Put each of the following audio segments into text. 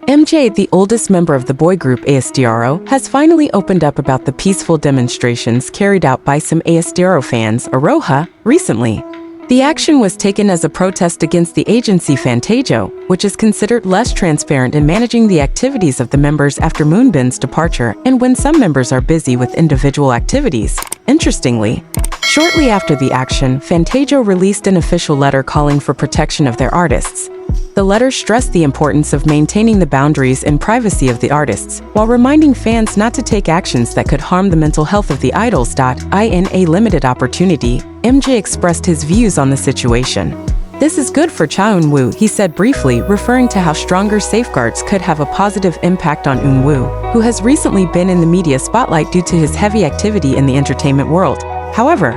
MJ, the oldest member of the boy group ASTRO, has finally opened up about the peaceful demonstrations carried out by some ASTRO fans, Aroha, recently. The action was taken as a protest against the agency Fantagio, which is considered less transparent in managing the activities of the members after Moonbin's departure and when some members are busy with individual activities. Interestingly, shortly after the action, Fantagio released an official letter calling for protection of their artists. The letter stressed the importance of maintaining the boundaries and privacy of the artists, while reminding fans not to take actions that could harm the mental health of the idols. In a limited opportunity, MJ expressed his views on the situation. "This is good for Cha Eun-woo," he said briefly, referring to how stronger safeguards could have a positive impact on Eun-woo, who has recently been in the media spotlight due to his heavy activity in the entertainment world. However,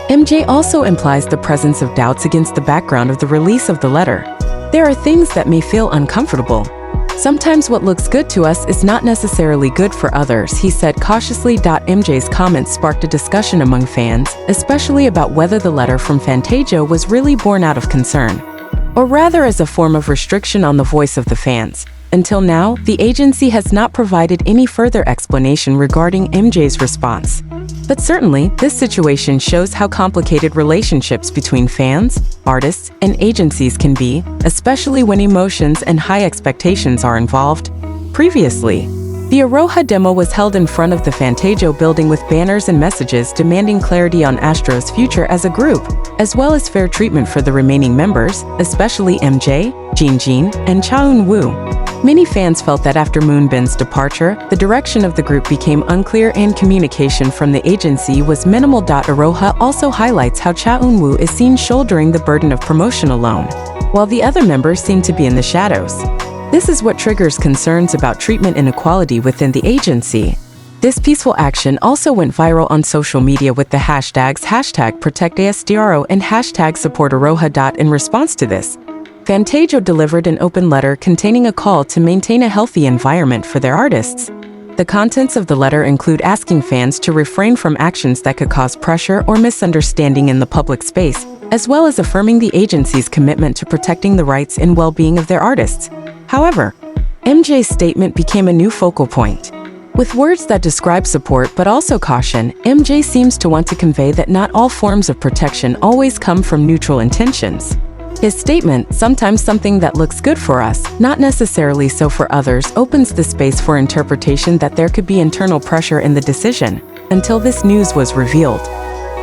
MJ also implies the presence of doubts against the background of the release of the letter. "There are things that may feel uncomfortable. Sometimes what looks good to us is not necessarily good for others," he said cautiously. MJ's comments sparked a discussion among fans, especially about whether the letter from Fantagio was really born out of concern, or rather as a form of restriction on the voice of the fans. Until now, the agency has not provided any further explanation regarding MJ's response. But certainly, this situation shows how complicated relationships between fans, artists, and agencies can be, especially when emotions and high expectations are involved. Previously, the Aroha demo was held in front of the Fantagio building with banners and messages demanding clarity on ASTRO's future as a group, as well as fair treatment for the remaining members, especially MJ, Jin, and Cha Eun-woo. Many fans felt that after Moonbin's departure, the direction of the group became unclear and communication from the agency was minimal. Aroha also highlights how Cha Eun-woo is seen shouldering the burden of promotion alone, while the other members seem to be in the shadows. This is what triggers concerns about treatment inequality within the agency. This peaceful action also went viral on social media with the hashtags #ProtectASTRO and #SupportAroha. In response to this, Fantagio delivered an open letter containing a call to maintain a healthy environment for their artists. The contents of the letter include asking fans to refrain from actions that could cause pressure or misunderstanding in the public space, as well as affirming the agency's commitment to protecting the rights and well-being of their artists. However, MJ's statement became a new focal point. With words that describe support but also caution, MJ seems to want to convey that not all forms of protection always come from neutral intentions. His statement, "Sometimes something that looks good for us, not necessarily so for others," opens the space for interpretation that there could be internal pressure in the decision. Until this news was revealed,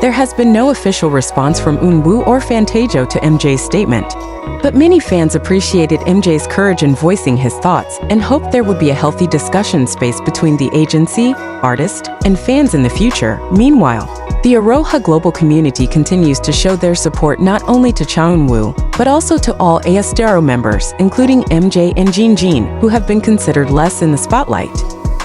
there has been no official response from Eun-woo or Fantagio to MJ's statement. But many fans appreciated MJ's courage in voicing his thoughts and hoped there would be a healthy discussion space between the agency, artist, and fans in the future. Meanwhile, the Aroha global community continues to show their support not only to Cha Eun-woo, but also to all ASTRO members, including MJ and Jin, who have been considered less in the spotlight.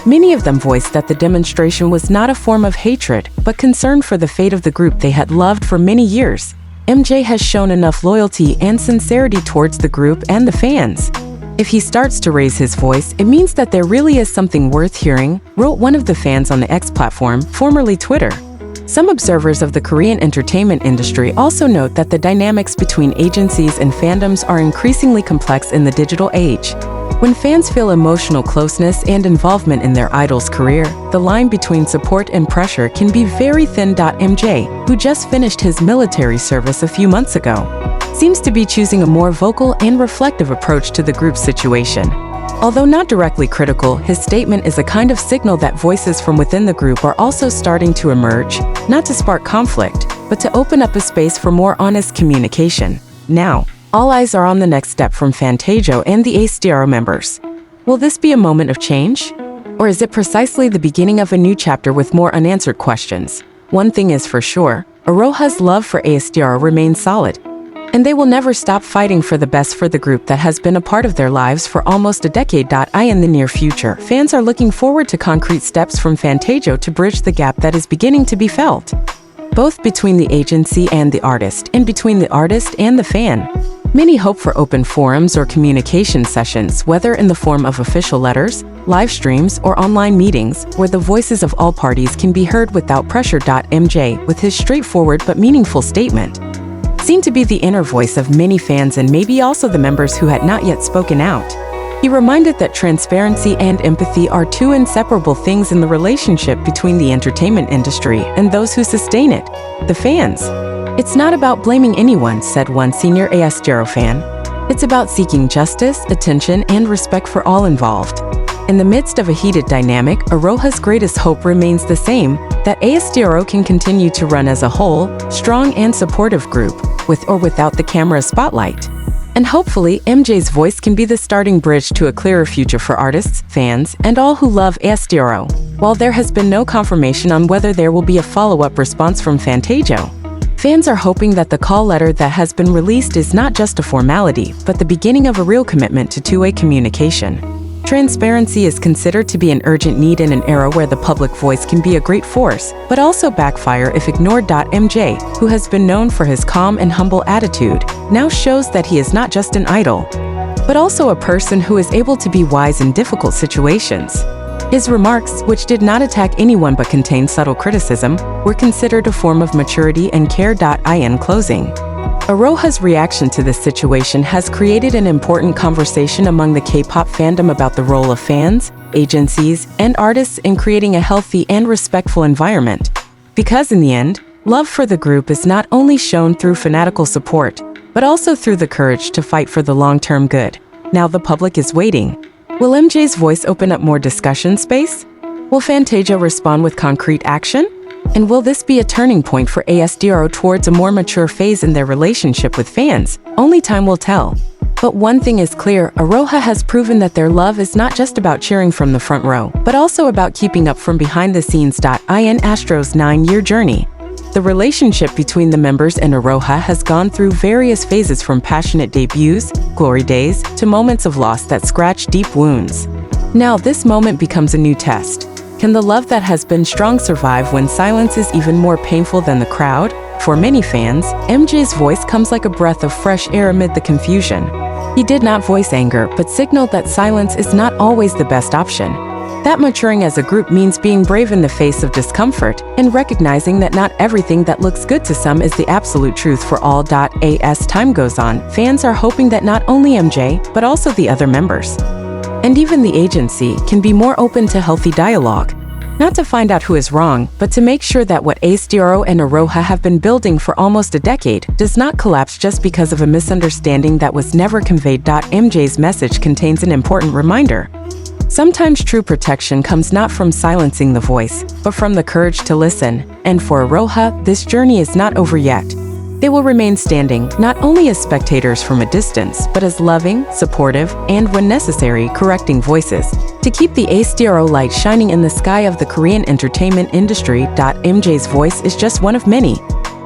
Many of them voiced that the demonstration was not a form of hatred, but concern for the fate of the group they had loved for many years. MJ has shown enough loyalty and sincerity towards the group and the fans. If he starts to raise his voice, it means that there really is something worth hearing, wrote one of the fans on the X platform, formerly Twitter. Some observers of the Korean entertainment industry also note that the dynamics between agencies and fandoms are increasingly complex in the digital age. When fans feel emotional closeness and involvement in their idol's career, the line between support and pressure can be very thin. MJ, who just finished his military service a few months ago, seems to be choosing a more vocal and reflective approach to the group's situation. Although not directly critical, his statement is a kind of signal that voices from within the group are also starting to emerge, not to spark conflict, but to open up a space for more honest communication. Now, all eyes are on the next step from Fantagio and the ASTRO members. Will this be a moment of change? Or is it precisely the beginning of a new chapter with more unanswered questions? One thing is for sure, Aroha's love for ASTRO remains solid, and they will never stop fighting for the best for the group that has been a part of their lives for almost a decade. In the near future, fans are looking forward to concrete steps from Fantagio to bridge the gap that is beginning to be felt, both between the agency and the artist, and between the artist and the fan. Many hope for open forums or communication sessions, whether in the form of official letters, live streams, or online meetings, where the voices of all parties can be heard without pressure. MJ, with his straightforward but meaningful statement, seemed to be the inner voice of many fans and maybe also the members who had not yet spoken out. He reminded that transparency and empathy are two inseparable things in the relationship between the entertainment industry and those who sustain it, the fans. "It's not about blaming anyone," said one senior ASTRO fan. "It's about seeking justice, attention, and respect for all involved." In the midst of a heated dynamic, Aroha's greatest hope remains the same, that ASTRO can continue to run as a whole, strong and supportive group, with or without the camera spotlight. And hopefully, MJ's voice can be the starting bridge to a clearer future for artists, fans, and all who love ASTRO. While there has been no confirmation on whether there will be a follow-up response from Fantagio, fans are hoping that the call letter that has been released is not just a formality, but the beginning of a real commitment to two-way communication. Transparency is considered to be an urgent need in an era where the public voice can be a great force, but also backfire if ignored. MJ, who has been known for his calm and humble attitude, now shows that he is not just an idol, but also a person who is able to be wise in difficult situations. His remarks, which did not attack anyone but contained subtle criticism, were considered a form of maturity and care. In closing, Aroha's reaction to this situation has created an important conversation among the K-pop fandom about the role of fans, agencies, and artists in creating a healthy and respectful environment. Because in the end, love for the group is not only shown through fanatical support, but also through the courage to fight for the long-term good. Now the public is waiting. Will MJ's voice open up more discussion space? Will Fantagio respond with concrete action? And will this be a turning point for ASTRO towards a more mature phase in their relationship with fans? Only time will tell. But one thing is clear, Aroha has proven that their love is not just about cheering from the front row, but also about keeping up from behind the scenes. In ASTRO's 9-year journey, the relationship between the members and Aroha has gone through various phases, from passionate debuts, glory days, to moments of loss that scratch deep wounds. Now this moment becomes a new test. Can the love that has been strong survive when silence is even more painful than the crowd? For many fans, MJ's voice comes like a breath of fresh air amid the confusion. He did not voice anger, but signaled that silence is not always the best option. That maturing as a group means being brave in the face of discomfort and recognizing that not everything that looks good to some is the absolute truth for all. As time goes on, fans are hoping that not only MJ, but also the other members, and even the agency, can be more open to healthy dialogue. Not to find out who is wrong, but to make sure that what ASTRO and Aroha have been building for almost a decade does not collapse just because of a misunderstanding that was never conveyed. MJ's message contains an important reminder. Sometimes true protection comes not from silencing the voice, but from the courage to listen. And for Aroha, this journey is not over yet. They will remain standing, not only as spectators from a distance, but as loving, supportive, and when necessary, correcting voices, to keep the ASTRO light shining in the sky of the Korean entertainment industry. MJ's voice is just one of many,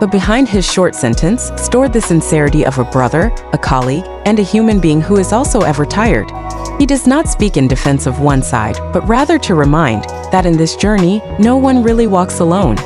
but behind his short sentence stored the sincerity of a brother, a colleague, and a human being who is also ever tired. He does not speak in defense of one side, but rather to remind that in this journey, no one really walks alone.